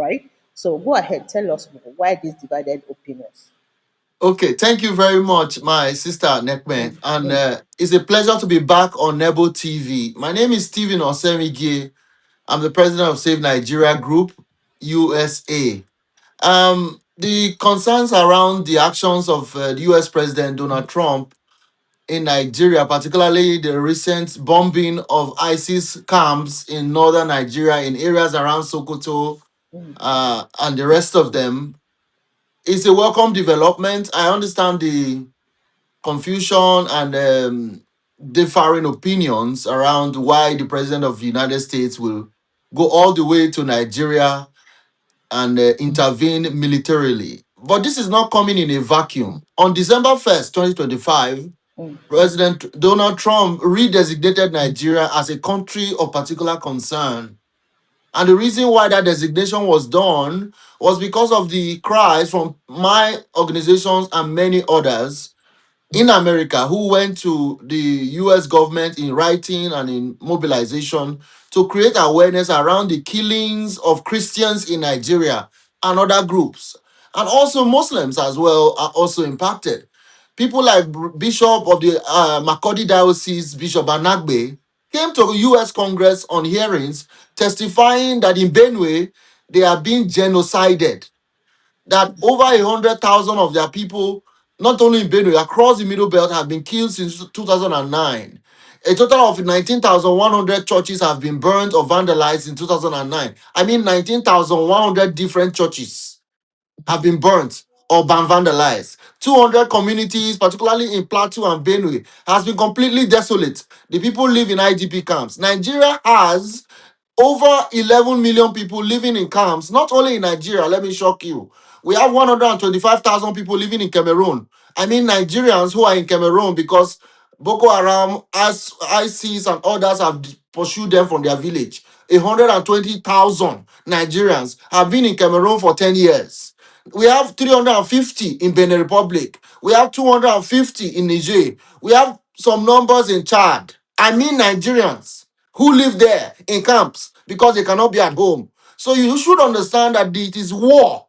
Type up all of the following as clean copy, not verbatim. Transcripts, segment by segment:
right? So go ahead, tell us more. Why these divided opinions? Okay, thank you very much, my sister Mm, Nekmen. And mm, it's a pleasure to be back on Nebo TV. My name is Stephen Osemwegie. I'm the president of Save Nigeria Group, USA. The concerns around the actions of the US President Donald Trump in Nigeria, particularly the recent bombing of ISIS camps in northern Nigeria, in areas around Sokoto, mm, and the rest of them, is a welcome development. I understand the confusion and differing opinions around why the president of the United States will go all the way to Nigeria and intervene militarily. But this is not coming in a vacuum. On December 1st, 2025, mm, President Donald Trump redesignated Nigeria as a country of particular concern. And the reason why that designation was done was because of the cries from my organizations and many others in America who went to the US government in writing and in mobilization to create awareness around the killings of Christians in Nigeria and other groups. And also Muslims as well are also impacted. People like Bishop of the Makodi Diocese, Bishop Anagbe, came to US Congress on hearings testifying that in Benue they are being genocided, that over 100,000 of their people, not only in Benue, across the Middle Belt, have been killed since 2009. A total of 19,100 churches have been burned or vandalized in 2009. I mean, 19,100 different churches have been burnt or been vandalized. 200 communities, particularly in Plateau and Benue, has been completely desolate. The people live in IDP camps. Nigeria has over 11 million people living in camps, not only in Nigeria, let me shock you. We have 125,000 people living in Cameroon. I mean, Nigerians who are in Cameroon because Boko Haram, ISIS, and others have pursued them from their village. 120,000 Nigerians have been in Cameroon for 10 years. We have 350 in Benin Republic. We have 250 in Niger. We have some numbers in Chad. I mean Nigerians who live there in camps because they cannot be at home. So you should understand that it is war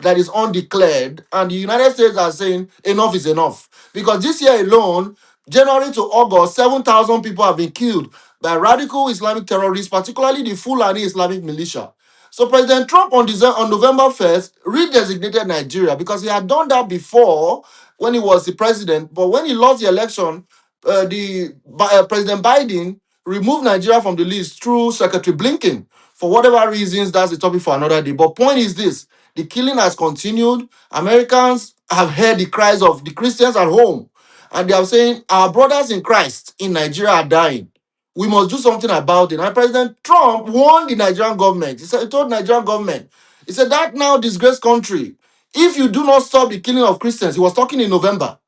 that is undeclared, and the United States are saying enough is enough. Because this year alone, January to August, 7,000 people have been killed by radical Islamic terrorists, particularly the Fulani Islamic militia. So President Trump on November 1st redesignated Nigeria because he had done that before when he was the president. But when he lost the election, President Biden removed Nigeria from the list through Secretary Blinken. For whatever reasons, that's a topic for another day. But point is this: the killing has continued. Americans have heard the cries of the Christians at home, and they are saying our brothers in Christ in Nigeria are dying. We must do something about it. And President Trump warned the Nigerian government. He told Nigerian government, he said that now disgraced country, if you do not stop the killing of Christians, he was talking in November.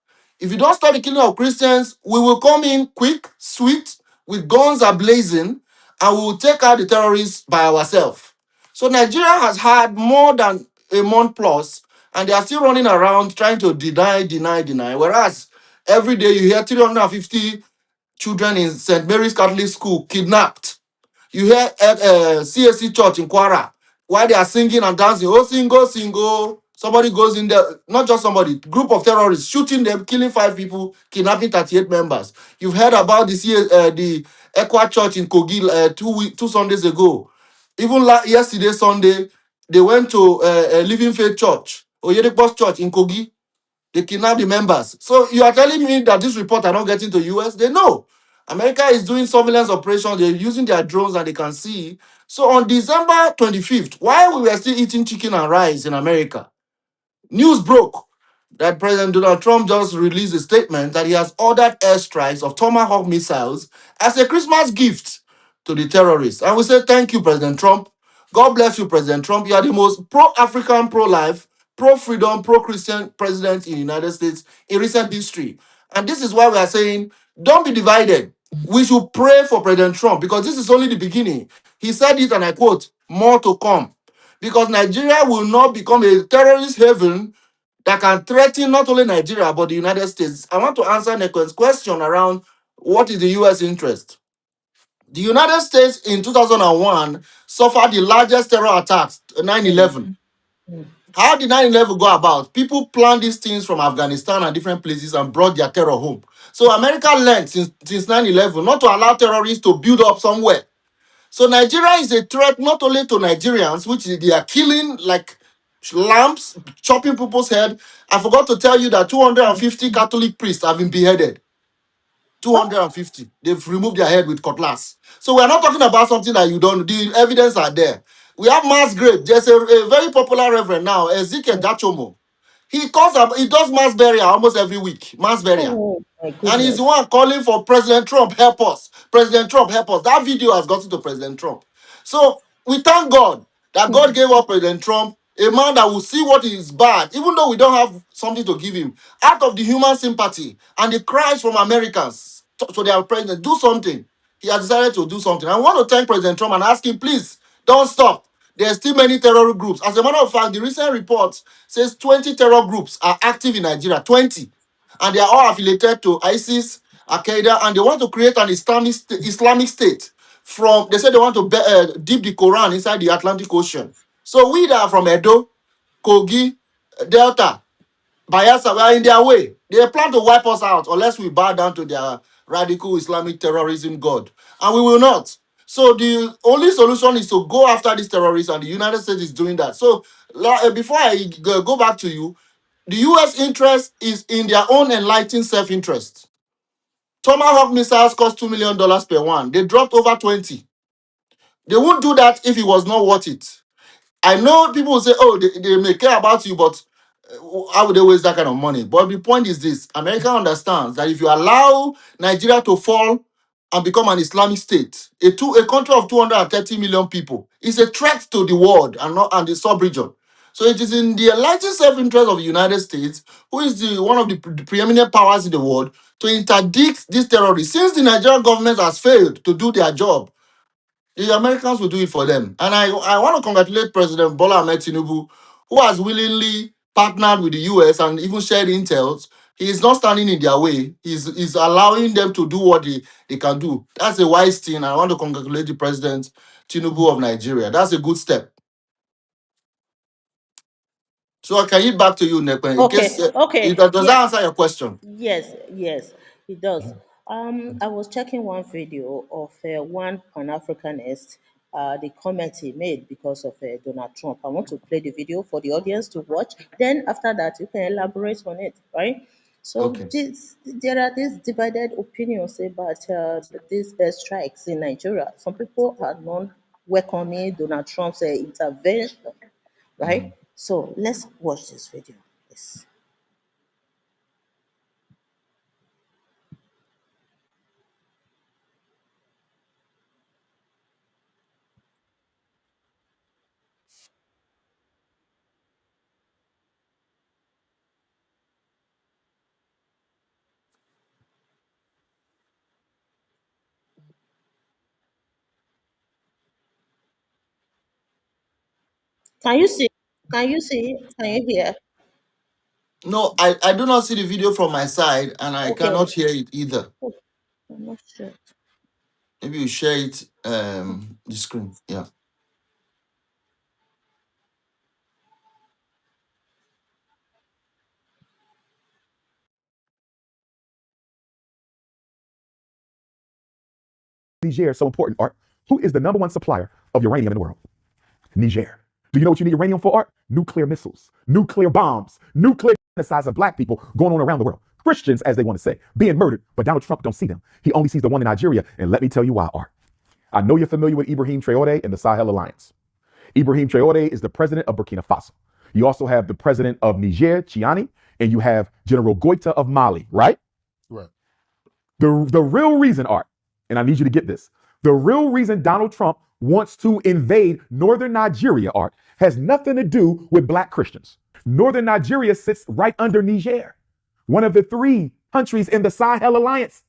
If you don't stop the killing of Christians, we will come in quick, sweet, with guns ablazing, and we will take out the terrorists by ourselves. So Nigeria has had more than a month plus, and they are still running around trying to deny. Whereas every day you hear 350 children in St. Mary's Catholic School kidnapped. You hear CSC Church in Kwara, while they are singing and dancing, oh, single, single. Somebody goes in there, not just somebody, group of terrorists shooting them, killing 5 people, kidnapping 38 members. You've heard about the Equa Church in Kogi 2 Sundays ago. Even yesterday, Sunday, they went to Living Faith Church, Oyedepo's Church in Kogi. They kidnap the members. So you are telling me that this report are not getting to US? They know. America is doing surveillance operations. They're using their drones and they can see. So on December 25th, while we were still eating chicken and rice in America, news broke that President Donald Trump just released a statement that he has ordered airstrikes of Tomahawk missiles as a Christmas gift to the terrorists. And we say, thank you, President Trump. God bless you, President Trump. You are the most pro-African, pro-life, pro-freedom, pro-Christian president in the United States in recent history. And this is why we are saying, don't be divided. We should pray for President Trump because this is only the beginning. He said it, and I quote, more to come. Because Nigeria will not become a terrorist haven that can threaten not only Nigeria but the United States. I want to answer Neko's question around what is the US interest. The United States in 2001 suffered the largest terror attacks, 9/11. How did 9/11 go about? People planned these things from Afghanistan and different places and brought their terror home. So America learned since 9/11 not to allow terrorists to build up somewhere. So Nigeria is a threat not only to Nigerians, which they are killing like lambs, chopping people's head. I forgot to tell you that 250 Catholic priests have been beheaded. Oh, 250. They've removed their head with cutlass. So we're not talking about something that you don't. The evidence are there. We have mass grave. There's a very popular reverend now, Ezekiel Dachomo. He does mass burial almost every week. Mass burial. oh my And he's the goodness. one calling for President Trump, help us. President Trump, help us. That video has gotten to President Trump. So we thank God that God gave up President Trump, a man that will see what is bad, even though we don't have something to give him, out of the human sympathy and the cries from Americans to their president, do something. He has decided to do something. I want to thank President Trump and ask him, please, don't stop. There are still many terror groups. As a matter of fact, the recent report says 20 terror groups are active in Nigeria. 20, and they are all affiliated to ISIS, Al Qaeda, and they want to create an Islamic State. From they said they want to dip the Quran inside the Atlantic Ocean. So we that are from Edo, Kogi, Delta, Bayelsa, we are in their way. They plan to wipe us out unless we bow down to their radical Islamic terrorism god, and we will not. So the only solution is to go after these terrorists, and the United States is doing that. So before I go back to you, the U.S. interest is in their own enlightened self-interest. Tomahawk missiles cost $2 million per one. They dropped over 20. They won't do that if it was not worth it. I know people will say, oh, they may care about you, but how would they waste that kind of money? But the point is this: America understands that if you allow Nigeria to fall and become an Islamic state, a country of 230 million people, is a threat to the world and not and the sub-region. So it is in the enlightened self-interest of the United States, who is one of the preeminent powers in the world, to interdict these terrorists. Since the Nigerian government has failed to do their job, the Americans will do it for them. And I want to congratulate President Bola Ahmed Tinubu, who has willingly partnered with the US and even shared intels. He is not standing in their way. He's allowing them to do what they can do. That's a wise thing. I want to congratulate the President Tinubu of Nigeria. That's a good step. So I can hit back to you, Nepe, in case Okay, okay, does yeah. that answer your question? Yes, yes, it does. I was checking one video of one Pan Africanist, the comment he made because of Donald Trump. I want to play the video for the audience to watch. Then after that, you can elaborate on it, right? So Okay. there are these divided opinions about these strikes in Nigeria. Some people are not welcoming Donald Trump's intervention, right? So let's watch this video, please. Can you see? Can you see? Can you hear? No, I do not see the video from my side, and I Okay. cannot hear it either. Oh, I'm not sure. Maybe you share it the screen. Yeah. Niger is so important, Art? Who is the number one supplier of uranium in the world? Niger. Do you know what you need uranium for, Art? Nuclear missiles, nuclear bombs, nuclear genocides of black people going on around the world. Christians, as they want to say, being murdered, but Donald Trump don't see them. He only sees the one in Nigeria, and let me tell you why, Art. I know you're familiar with Ibrahim Traore and the Sahel Alliance. Ibrahim Traore is the president of Burkina Faso. You also have the president of Niger, Chiani, and you have General Goita of Mali, right? Right. The real reason, Art, and I need you to get this, the real reason Donald Trump wants to invade northern Nigeria, Art, has nothing to do with black Christians. Northern Nigeria sits right under Niger, one of the three countries in the Sahel Alliance.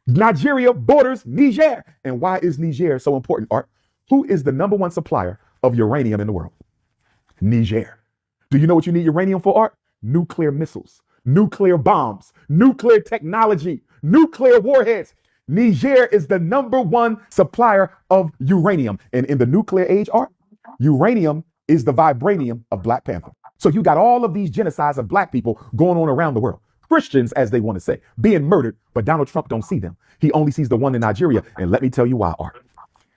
Nigeria borders Niger. And why is Niger so important, Art? Who is the number one supplier of uranium in the world? Niger. Do you know what you need uranium for, Art? Nuclear missiles, nuclear bombs, nuclear technology, nuclear warheads. Niger is the number one supplier of uranium. And in the nuclear age, art, uranium is the vibranium of Black Panther. So you got all of these genocides of black people going on around the world. Christians, as they want to say, being murdered, but Donald Trump don't see them. He only sees the one in Nigeria. And let me tell you why, Art.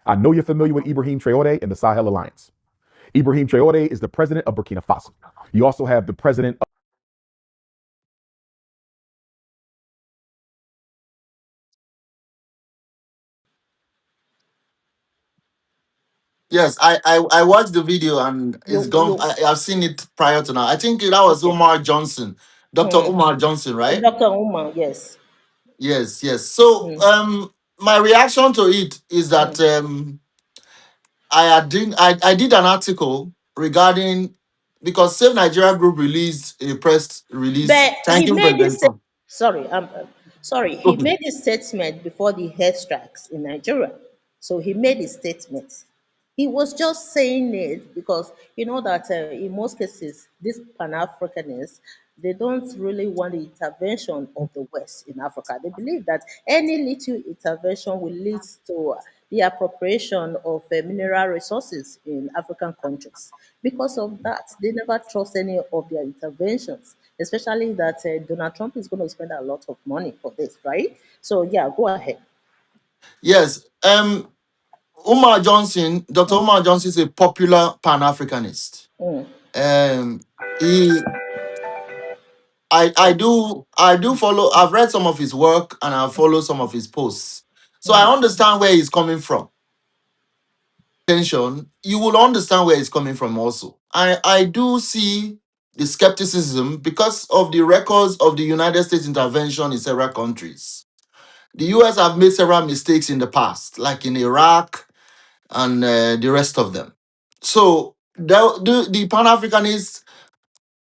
I know you're familiar with Ibrahim Traore and the Sahel Alliance. Ibrahim Traore is the president of Burkina Faso. You also have the president of Yes, I watched the video and it's gone. You I've seen it prior to now. I think that was okay? Omar Johnson, Dr. Hmm. Omar Johnson, right? Dr. Uma, yes. Yes, yes. So Hmm. my reaction to it is Hmm. that I did an article regarding because Save Nigeria Group released a press release But he thanking made President this. Trump. Sorry, sorry. He Okay. made a statement before the airstrikes in Nigeria. So he made a statement. He was just saying it because you know that in most cases, these Pan Africanists they don't really want the intervention of the West in Africa. They believe that any little intervention will lead to the appropriation of mineral resources in African countries. Because of that, they never trust any of their interventions, especially that Donald Trump is going to spend a lot of money for this, right? So, yeah, go ahead. Yes. Umar Johnson, Dr. Umar Johnson is a popular Pan-Africanist. Mm, Um, he, I do follow. I've read some of his work and I follow some of his posts, so I mm, understand where he's coming from. Tension, you will understand where he's coming from. Also, I do see the skepticism because of the records of the United States intervention in several countries. The US have made several mistakes in the past, like in Iraq and the rest of them. So the Pan Africanists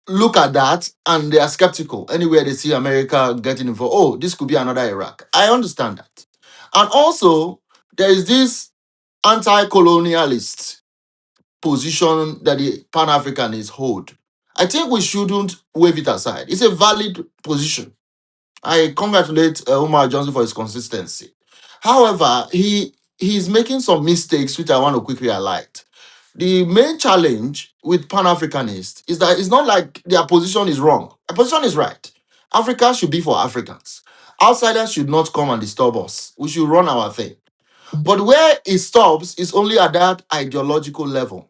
look at that and they are skeptical. Anywhere they see America getting involved, oh, this could be another Iraq. I understand that. And also, there is this anti colonialist position that the Pan Africanists hold. I think we shouldn't wave it aside. It's a valid position. I congratulate Omar Johnson for his consistency. However, he's making some mistakes which I want to quickly highlight. The main challenge with Pan Africanists is that it's not like their position is wrong. Their position is right. Africa should be for Africans. Outsiders should not come and disturb us. We should run our thing. But where it stops is only at that ideological level.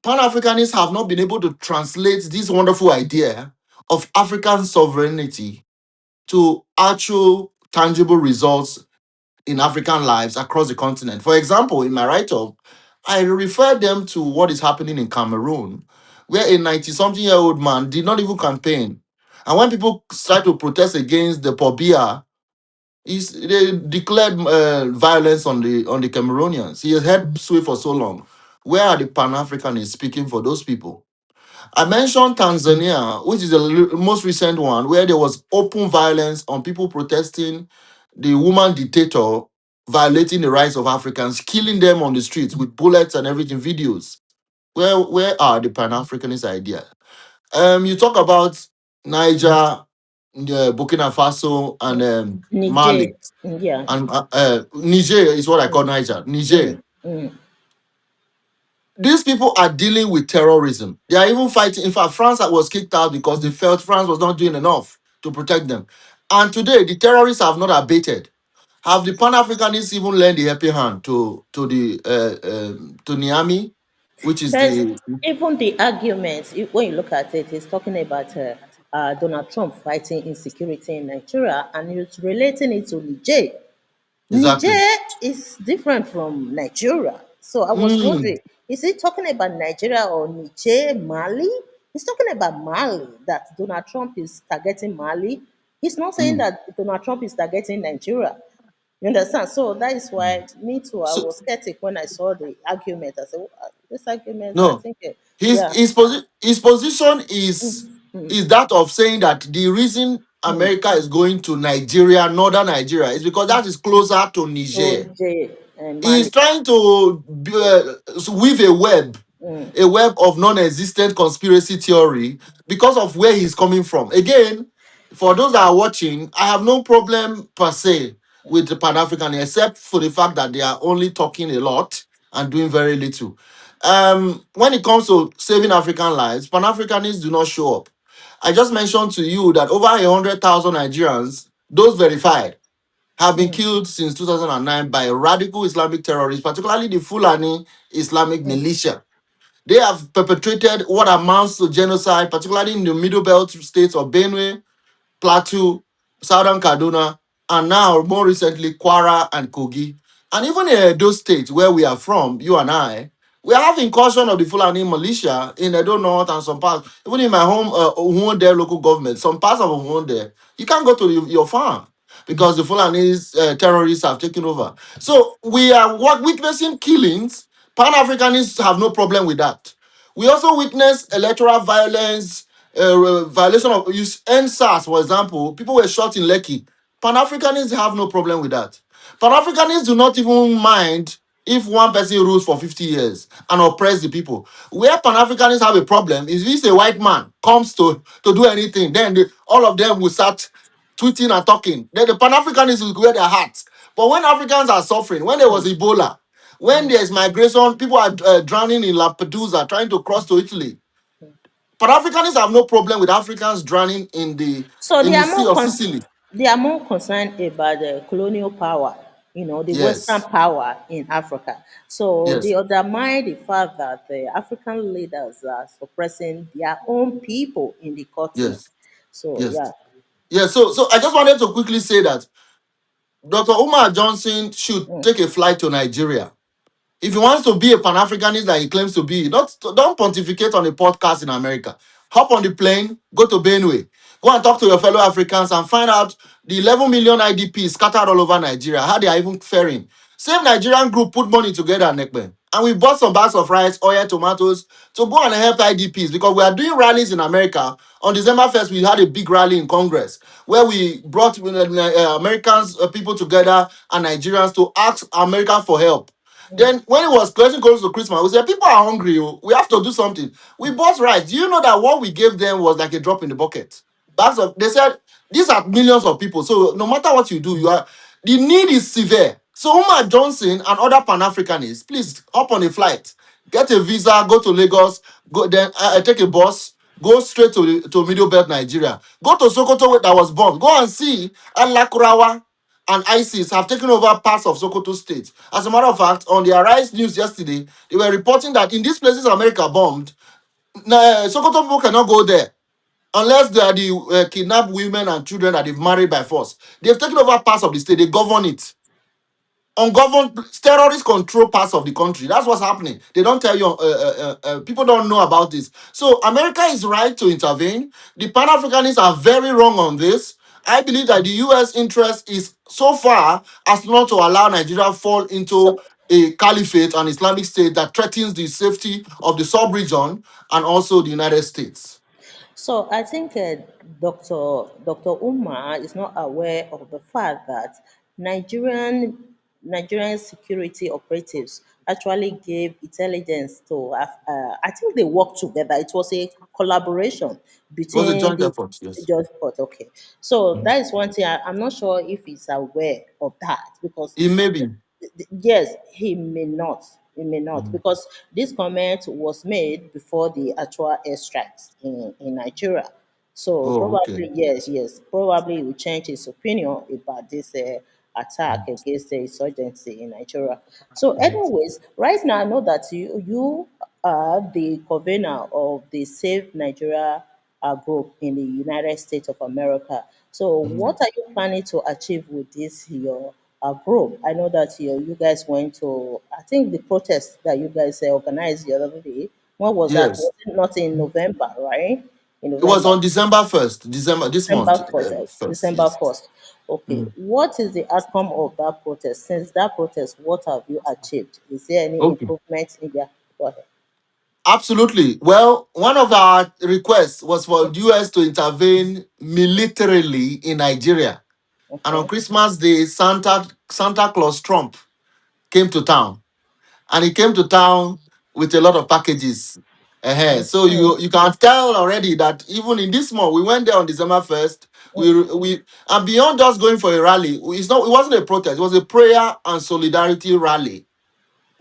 Pan Africanists have not been able to translate this wonderful idea of African sovereignty to actual tangible results in African lives across the continent. For example, in my write up, I refer them to what is happening in Cameroon, where a 90 something year old man did not even campaign. And when people start to protest against the Pobia, they declared violence on the Cameroonians. He has had sway for so long. Where are the Pan Africanists speaking for those people? I mentioned Tanzania, which is the most recent one, where there was open violence on people protesting the woman dictator violating the rights of Africans, killing them on the streets with bullets and everything, videos. Where are the Pan Africanist idea? You talk about Niger, Burkina Faso, and Niger, Mali, yeah. and Niger is what I call Niger. Niger. Mm, mm. These people are dealing with terrorism. They are even fighting. In fact, France was kicked out because they felt France was not doing enough to protect them. And today, the terrorists have not abated. Have the Pan Africanists even lent a helping hand to Niamey, which is There's the even the argument, when you look at it, it's talking about Donald Trump fighting insecurity in Nigeria and it's relating it to Niger. exactly. Niger is different from Nigeria. So I was Mm, wondering, is he talking about Nigeria or Niger, Mali? He's talking about Mali, that Donald Trump is targeting Mali. He's not saying mm, that Donald Trump is targeting Nigeria. You understand? So that is mm. why me too, I So was skeptic when I saw the argument. I said, "What? This argument, I no, think, his yeah, his position mm, is that of saying that the reason mm, America is going to Nigeria, northern Nigeria, is because that is closer to oh, Niger. J and He's Mali. trying to weave Mm, a web of non-existent conspiracy theory because of where he's coming from. Again, for those that are watching, I have no problem per se with the Pan African, except for the fact that they are only talking a lot and doing very little. When it comes to saving African lives, Pan Africanists do not show up. I just mentioned to you that over 100,000 Nigerians, those verified, have been mm, killed since 2009 by radical Islamic terrorists, particularly the Fulani Islamic mm. militia. They have perpetrated what amounts to genocide, particularly in the Middle Belt states of Benue, Plateau, Southern Kaduna, and now more recently Kwara and Kogi. And even in Edo State, where we are from, you and I, we have incursion of the Fulani militia in Edo North and some parts. Even in my home, Ohuonde local government, some parts of Ohuonde, you can't go to your farm because the Fulani terrorists have taken over. So we are witnessing killings. Pan Africanists have no problem with that. We also witness electoral violence, violation of use NSAS, for example. People were shot in Lekki. Pan Africanists have no problem with that. Pan Africanists do not even mind if one person rules for 50 years and oppress the people. Where Pan Africanists have a problem is if a white man comes to do anything, then all of them will start tweeting and talking. Then the Pan Africanists will wear their hats. But when Africans are suffering, when there was Ebola, when there's migration, people are drowning in Lampedusa trying to cross to Italy. Pan Africanists have no problem with Africans drowning So in the Sea of Sicily. they are more concerned about the colonial power, the Western Yes, power in Africa. So they yes, undermine the fact that the African leaders are suppressing their own people in the continent. yes, So yes, yeah. yes. So I just wanted to quickly say that Dr. Umar Johnson should Mm. take a flight to Nigeria. If he wants to be a Pan Africanist that he claims to be, don't pontificate on a podcast in America. Hop on the plane, go to Benue, go and talk to your fellow Africans and find out the 11 million IDPs scattered all over Nigeria, how they are even faring. Same Nigerian group put money together, Nekpe, and we bought some bags of rice, oil, tomatoes to go and help IDPs because we are doing rallies in America. On December 1st, we had a big rally in Congress where we brought Americans, people together and Nigerians to ask America for help. Then when it was getting close to Christmas, we said people are hungry. Oh. We have to do something. We bought rice. Do you know that what we gave them was like a drop in the bucket? Bags of they said these are millions of people. So no matter what you do, you are the need is severe. So Umar Johnson and other Pan-Africanists, please hop on a flight, get a visa, go to Lagos, go then take a bus, go straight to Middle Belt, Nigeria. Go to Sokoto that was bombed. Go and see Alakurawa and ISIS have taken over parts of Sokoto State. As a matter of fact, on the Arise News yesterday, they were reporting that in these places America bombed, Sokoto people cannot go there unless they are the kidnapped women and children that they've married by force. They've taken over parts of the state. They govern it. Ungoverned terrorists control parts of the country. That's what's happening. They don't tell you. People don't know about this. So America is right to intervene. The Pan Africanists are very wrong on this. I believe that the U.S. interest is so far as not to allow Nigeria fall into So a caliphate and Islamic state that threatens the safety of the sub-region and also the United States. So I think Dr. Umar is not aware of the fact that Nigerian security operatives actually gave intelligence to. I think they worked together. It was a collaboration It was a between joint the effort, yes. Judge Court. Okay, so that is one thing. I'm not sure if he's aware of that because It may be. yes, he may not. He may not Mhm. because this comment was made before the actual airstrikes in Nigeria. So Oh, okay. probably yes, probably he will change his opinion about this attack against the insurgency in Nigeria. So, anyways, right now I know that you are the convener of the Save Nigeria group in the United States of America. So, Mhm. what are you planning to achieve with this your group? I know that you guys went to, I think the protest that you guys organized the other day. When was that? Yes. Was it not in November, right? In It was November. on December 1st, December this month, December 1st. 1st, December yes. 1st. Okay. Mhm. What is the outcome of that protest? Since that protest, what have you achieved? Is there any Okay. improvement in there? Go ahead. Absolutely. Well, one of our requests was for US to intervene militarily in Nigeria. And on Okay. Christmas Day, Santa Claus Trump came to town. And he came to town with a lot of packages. So Mhm. you can tell already that even in this month, we went there on December 1st. We and beyond just going for a rally, it wasn't a protest, it was a prayer and solidarity rally.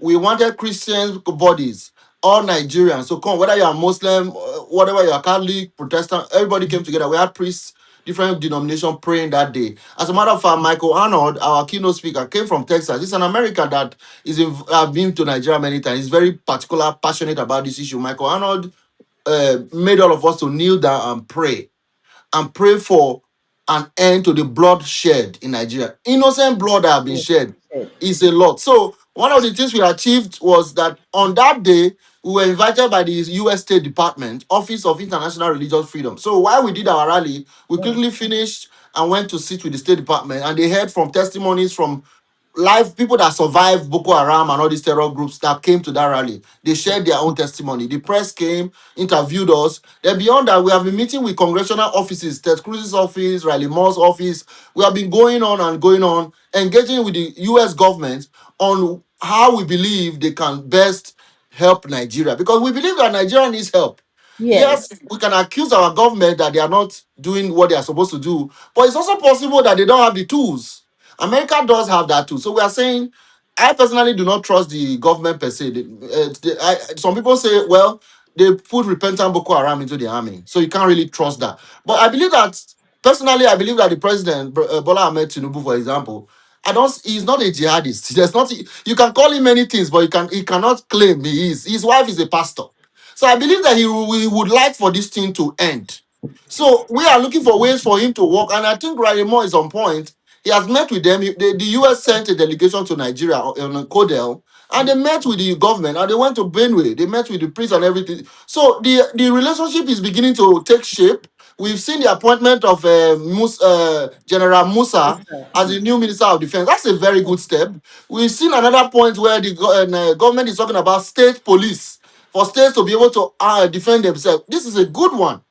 We wanted Christian bodies, all Nigerians. So come, whether you are Muslim, whatever you are, Catholic, Protestant, everybody came together. We had priests, different denomination praying that day. As a matter of fact, Michael Arnold, our keynote speaker, came from Texas. He's an American that been to Nigeria many times. He's very particular, passionate about this issue. Michael Arnold made all of us to kneel down and pray for an end to the bloodshed in Nigeria. Innocent blood that have been Mm. shed Yes. is a lot. So one of the things we achieved was that on that day, we were invited by the US State Department, Office of International Religious Freedom. So while we did our rally, we Mm. quickly finished and went to sit with the State Department, and they heard from testimonies from live people that survived Boko Haram and all these terror groups that came to that rally. They shared their own testimony. The press came, interviewed us. Then beyond that, we have been meeting with congressional offices, Ted Cruz's office, Riley Moore's office. We have been going on and going on, engaging with the US government on how we believe they can best help Nigeria. Because we believe that Nigeria needs help. Yes, Yes. we can accuse our government that they are not doing what they are supposed to do, but it's also possible that they don't have the tools. America does have that too. So we are saying, I personally do not trust the government per se. Some people say, well, they put repentant Boko Haram into the army, so you can't really trust that. But I believe that, personally, I believe that the president, Bola Ahmed Tinubu, for example, I don't. He's not a jihadist. There's not. You can call him many things, but he cannot claim he is. His wife is a pastor. So I believe that he would like for this thing to end. So we are looking for ways for him to work, and I think Raimo is on point. He has met with them. The US sent a delegation to Nigeria on Codel, and they met with the government, and they went to Benue. They met with the priest and everything. So the relationship is beginning to take shape. We've seen the appointment of General Musa Musa. as the new Minister of Defense. That's a very good step. We've seen another point where the government is talking about state police for states to be able to defend themselves. This is a good one.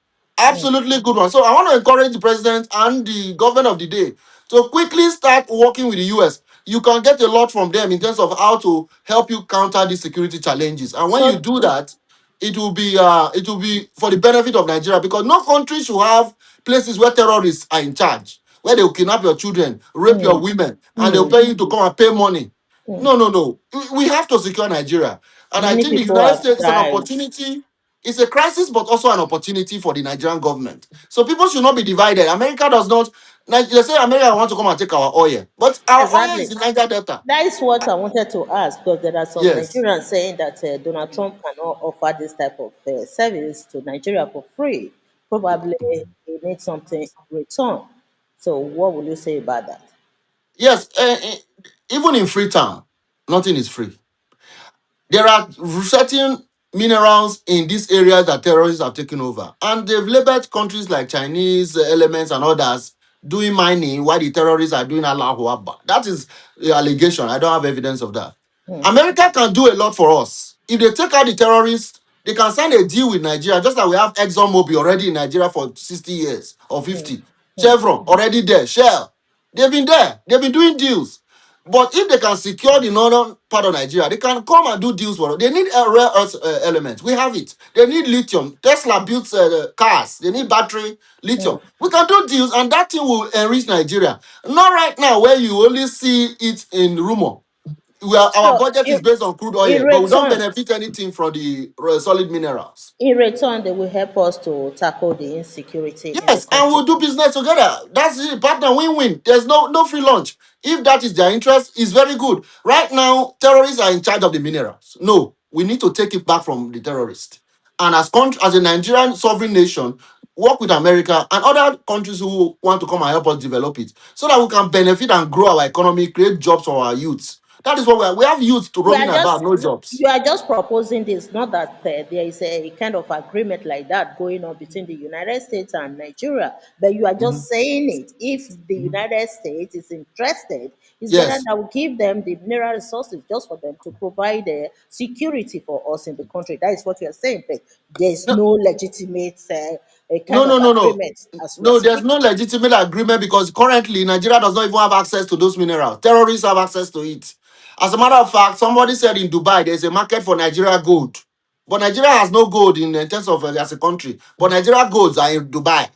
Mm. Absolutely good one. So I want to encourage the president and the government of the day to quickly start working with the US. You can get a lot from them in terms of how to help you counter these security challenges. And when you So do that, it will be for the benefit of Nigeria, because no country should have places where terrorists are in charge, where they will kidnap your children, rape your mm, women, and they'll mm, pay you to come and pay money. mm. No, no, no. We have to secure Nigeria. And I Many think the people United have States is an died. opportunity. It's a crisis, but also an opportunity for the Nigerian government. So people should not be divided. America does not. They say America want to come and take our oil, but our oil is Exactly. in Niger Delta. That is what I wanted to ask, because there are some Yes, Nigerians saying that Donald Trump cannot offer this type of service to Nigeria for free. Probably he needs something in return. So, what will you say about that? yes. Even in Freetown, nothing is free. There are certain minerals in these areas that terrorists have taken over, and they've labeled countries like Chinese elements and others doing mining while the terrorists are doing Allahu Akbar. That is the allegation. I don't have evidence of that. Hmm. America can do a lot for us. If they take out the terrorists, they can sign a deal with Nigeria, just like we have ExxonMobil already in Nigeria for 60 years or Hmm. 50. Hmm. Chevron already there. Shell, they've been there. They've been doing deals. But if they can secure the northern part of Nigeria, they can come and do deals for us. They need rare earth elements. We have it. They need lithium. Tesla builds cars. They need battery, Hmm. lithium. We can do deals, and that thing will enrich Nigeria. Not right now, where you only see it in rumor. Our So, budget is based on crude in oil, but we don't return, benefit anything from the solid minerals. they will help us to tackle the insecurity in the Yes, and country. we'll do business together. That's the partner win-win. There's no free lunch. If that is their interest, it's very good. Right now, terrorists are in charge of the minerals. No, we need to take it back from the terrorists. And as a Nigerian sovereign nation, work with America and other countries who want to come and help us develop it, so that we can benefit and grow our economy, create jobs for our youths. That is what we have youths to We roaming are about, just no jobs. you are just proposing this, not that there is a kind of agreement like that going on between the United States and Nigeria, but you are just saying it. If the United States is interested, it's better Yes. that we give them the mineral resources just for them to provide security for us in the country. That is what you are saying, but there's No, no legitimate a no, kind of no, no, no. agreement as we are No, there's no speaking. legitimate agreement, because currently Nigeria does not even have access to those minerals. Terrorists have access to it. As a matter of fact, somebody said in Dubai there's a market for Nigeria gold. But Nigeria has no gold in terms of as a country. But Nigeria golds are in Dubai.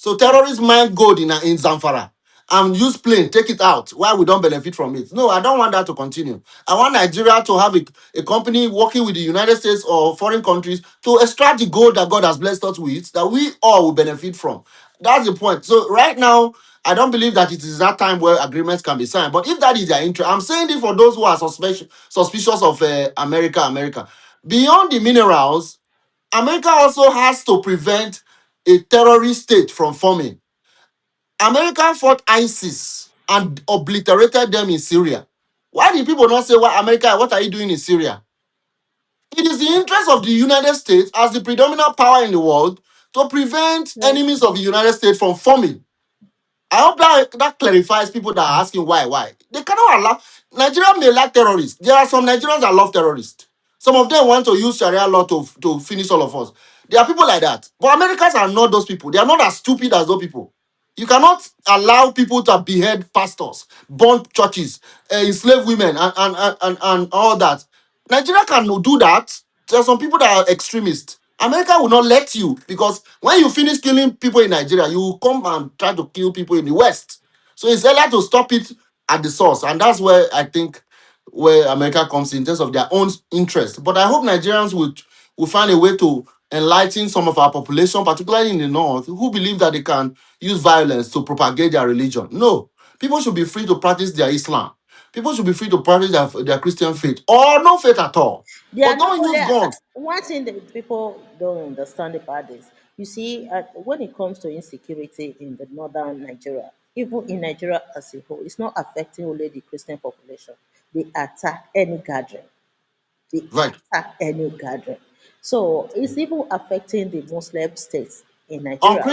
So terrorists mine gold in Zamfara and use plane, take it out. Why we don't benefit from it? No, I don't want that to continue. I want Nigeria to have a company working with the United States or foreign countries to extract the gold that God has blessed us with, that we all will benefit from. That's the point. So right now, I don't believe that it is that time where agreements can be signed. But if that is their interest, I'm saying it for those who are suspicious of America. Beyond the minerals, America also has to prevent a terrorist state from forming. America fought ISIS and obliterated them in Syria. Why did people not say, well, America, what are you doing in Syria? It is the interest of the United States as the predominant power in the world to prevent Yes. enemies of the United States from forming. I hope that clarifies people that are asking why. They cannot allow. Nigeria may like terrorists. There are some Nigerians that love terrorists. Some of them want to use Sharia law to finish all of us. There are people like that. But Americans are not those people. They are not as stupid as those people. You cannot allow people to behead pastors, burn churches, enslave women, and all that. Nigeria can do that. There are some people that are extremists. America will not let you because when you finish killing people in Nigeria, you will come and try to kill people in the West. So it's easier to stop it at the source. And that's where I think where America comes in terms of their own interest. But I hope Nigerians will find a way to enlighten some of our population, particularly in the north, who believe that they can use violence to propagate their religion. No, people should be free to practice their Islam. People should be free to practice their Christian faith or no faith at all. They are But not don't only use guns. one thing that people don't understand about this. You see, when it comes to insecurity in the northern Nigeria, even in Nigeria as a whole, it's not affecting only the Christian population. They attack any gathering. They Right. attack any gathering. So it's even affecting the Muslim states in Nigeria more On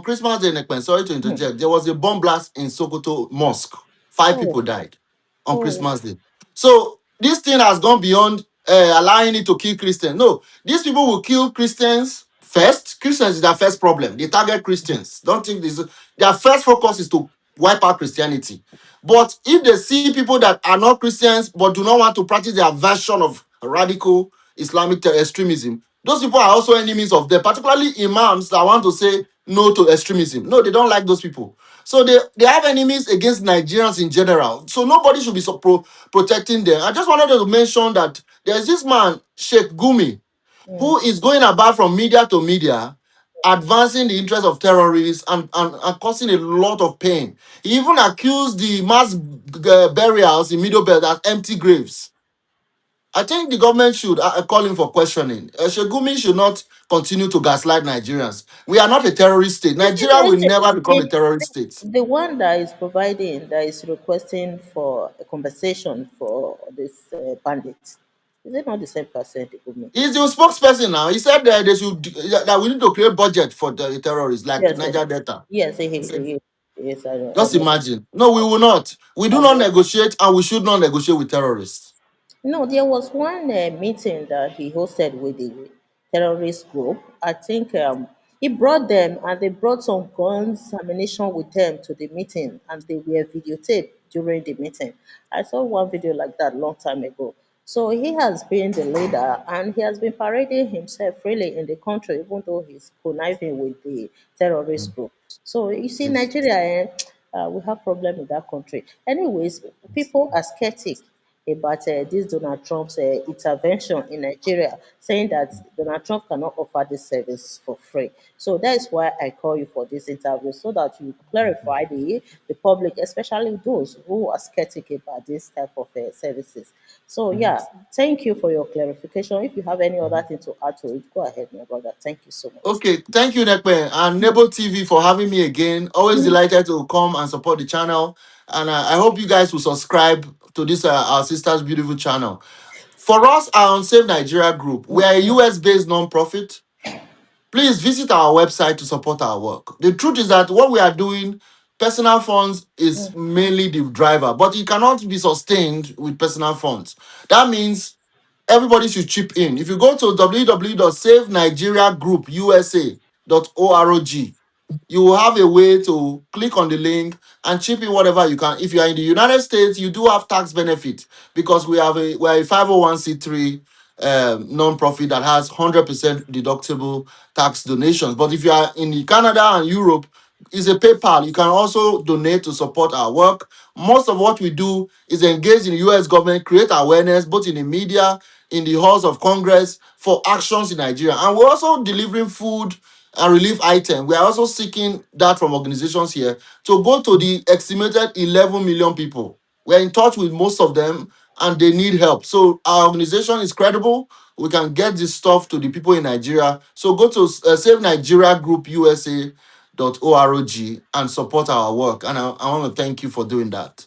Christmas Day, Nekpen, sorry to than. interject, there was a bomb blast in Sokoto Mosque. Five Oh, people died on oh, Christmas Day. So this thing has gone beyond allowing it to kill Christians. No, these people will kill Christians first. Christians is their first problem. They target Christians. Don't think this. Their first focus is to wipe out Christianity. But if they see people that are not Christians but do not want to practice their version of radical Islamic extremism, those people are also enemies of them, particularly imams that want to say no to extremism. No, they don't like those people. So they have enemies against Nigerians in general. So nobody should be protecting them. I just wanted to mention that there's this man, Sheikh Gumi, mm. who is going about from media to media, advancing the interests of terrorists and causing a lot of pain. He even accused the mass burials in Middle Belt as empty graves. I think the government should call him for questioning. Shegumi should not continue to gaslight Nigerians. We are not a terrorist state. Is it Nigeria not will the, never become a the, terrorist state. the one that is providing, that is requesting for a compensation for this bandits? Is it not the same person, the government? He's the spokesperson now. He said that they should that we need to create budget for the terrorists like Yes, Niger Delta. yes, He said, yes, I know, I just know. imagine. No, we will not. We do I not know. negotiate and we should not negotiate with terrorists. No, there was one meeting that he hosted with the terrorist group. I think he brought them and they brought some guns, ammunition with them to the meeting and they were videotaped during the meeting. I saw one video like that long time ago. So he has been the leader and he has been parading himself freely in the country, even though he's conniving with the terrorist group. So you see, Yes. Nigeria, we have problem in that country. Anyways, people are skeptic about this Donald Trump's intervention in Nigeria, saying that Donald Trump cannot offer this service for free. So that is why I call you for this interview, so that you clarify the public, especially those who are skeptic about this type of services. So yeah, thank you for your clarification. If you have any other thing to add to it, go ahead, my brother. Thank you so much. Okay, thank you, Nekpe, and Nebo TV for having me again. Always delighted to come and support the channel. And I hope you guys will subscribe to this our sister's beautiful channel. For us, our Unsave Nigeria Group, we are a US based non-profit. Please visit our website to support our work. The truth is that what we are doing, personal funds is mainly the driver, but it cannot be sustained with personal funds. That means everybody should chip in. If you go to www.savenigeriagroupusa.org, you will have a way to click on the link and chip in whatever you can. If you are in the United States, you do have tax benefit because we are a 501c3 non-profit that has 100% deductible tax donations. But if you are in Canada and Europe, it's a PayPal. You can also donate to support our work. Most of what we do is engage in the US government, create awareness both in the media, in the halls of Congress for actions in Nigeria. And we're also delivering food and relief items. We are also seeking that from organizations here to go to the estimated 11 million people. We're in touch with most of them and they need help. So our organization is credible. We can get this stuff to the people in Nigeria. So go to Save Nigeria Group USA.org and support our work. And I want to thank you for doing that.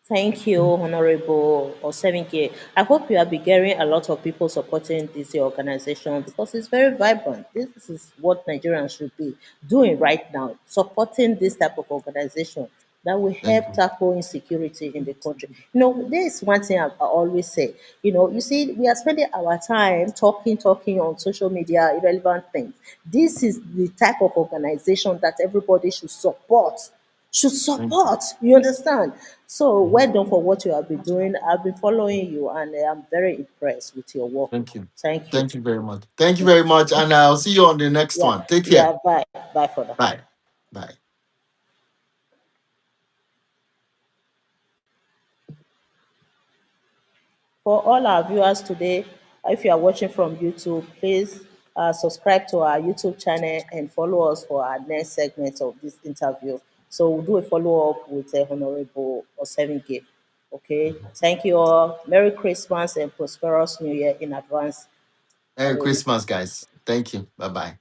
Thank you, Honorable Osemwegie. I hope you have been getting a lot of people supporting this organization because it's very vibrant. This is what Nigerians should be doing right now, supporting this type of organization that will Thank help you. tackle insecurity in the country. There is one thing I always say. You see, we are spending our time talking on social media, irrelevant things. This is the type of organization that everybody should Thank you. support. You understand? So Mhm. well done for what you have been doing. I've been following you and I'm very impressed with your work. Thank you. Thank you. Thank you very much. Thank you very much. And I'll see you on the next Yeah, one. Take care. yeah, bye. Bye for now. Bye. Bye. For all our viewers today, if you are watching from YouTube, please subscribe to our YouTube channel and follow us for our next segment of this interview. So we'll do a follow up with Honorable Osemwegie. Okay. Thank you all. Merry Christmas and prosperous New Year in advance. Merry Hallelujah. Christmas, guys. Thank you. Bye bye.